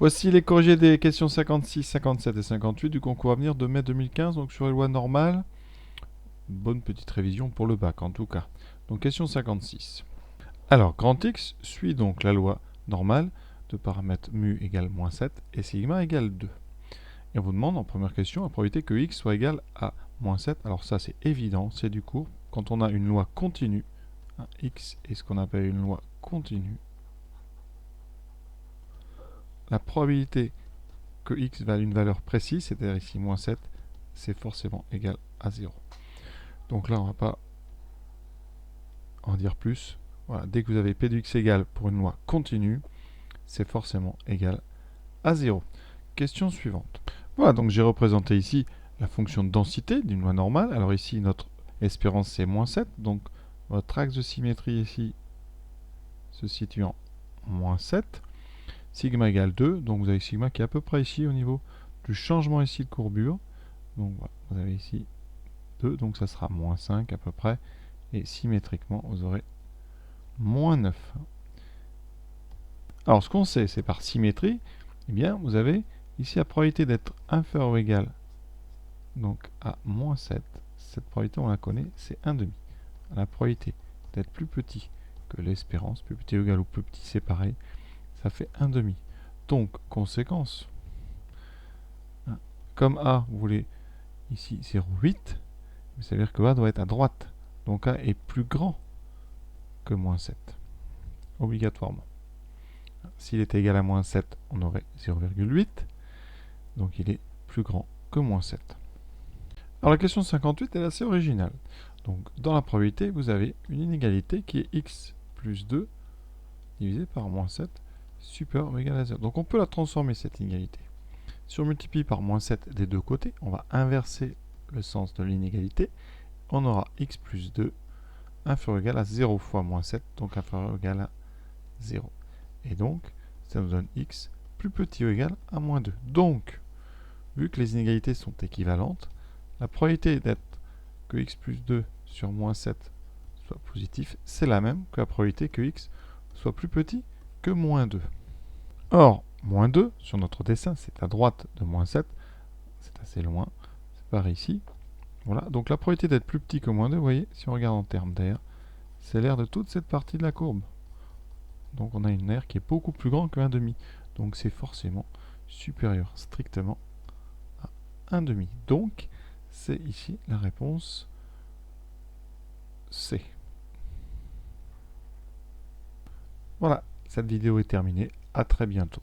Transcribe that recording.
Voici les corrigés des questions 56, 57 et 58 du concours à venir de mai 2015, donc sur les lois normales. Bonne petite révision pour le bac en tout cas. Donc question 56. Alors, grand X suit donc la loi normale de paramètres mu égale moins 7 et sigma égale 2. Et on vous demande en première question la probabilité que x soit égal à moins 7. Alors ça c'est évident, c'est du cours. Quand on a une loi continue, x est ce qu'on appelle une loi continue, la probabilité que x valent une valeur précise, c'est-à-dire ici moins 7, c'est forcément égal à 0. Donc là, on ne va pas en dire plus. Voilà, dès que vous avez p de x égale pour une loi continue, c'est forcément égal à 0. Question suivante. Voilà, donc j'ai représenté ici la fonction de densité d'une loi normale. Alors ici, notre espérance, c'est moins 7. Donc votre axe de symétrie ici se situe en moins 7. Sigma égale 2. Donc vous avez sigma qui est à peu près ici au niveau du changement ici de courbure. Donc voilà, vous avez ici 2, donc ça sera moins 5 à peu près. Et symétriquement, vous aurez moins 9. Alors ce qu'on sait, c'est par symétrie, eh bien vous avez ici la probabilité d'être inférieur ou égal donc à moins 7. Cette probabilité, on la connaît, c'est 1,5. La probabilité d'être plus petit que l'espérance, plus petit ou égal ou plus petit, c'est pareil, ça fait 1,5. Donc, conséquence, comme A, vous voulez ici 0,8, ça veut dire que A doit être à droite. Donc A est plus grand que moins 7, obligatoirement. S'il était égal à moins 7, on aurait 0,8. Donc il est plus grand que moins 7. Alors la question 58 est assez originale. Donc dans la probabilité, vous avez une inégalité qui est x plus 2 divisé par moins 7 supérieur ou égal à 0. Donc on peut la transformer cette inégalité. Si on multiplie par moins 7 des deux côtés, on va inverser le sens de l'inégalité. On aura x plus 2 inférieur ou égal à 0 fois moins 7, donc inférieur ou égal à 0. Et donc, ça nous donne x plus petit ou égal à moins 2. Donc, vu que les inégalités sont équivalentes, la probabilité d'être que x plus 2 sur moins 7 soit positif, c'est la même que la probabilité que x soit plus petit que moins 2. Or, moins 2, sur notre dessin, c'est à droite de moins 7, c'est assez loin, c'est par ici. Voilà, donc la probabilité d'être plus petit que moins 2, vous voyez, si on regarde en termes d'air, c'est l'air de toute cette partie de la courbe. Donc on a une aire qui est beaucoup plus grande que 1,5. Donc c'est forcément supérieur strictement à 1,5. Donc c'est ici la réponse C. Voilà, cette vidéo est terminée. À très bientôt.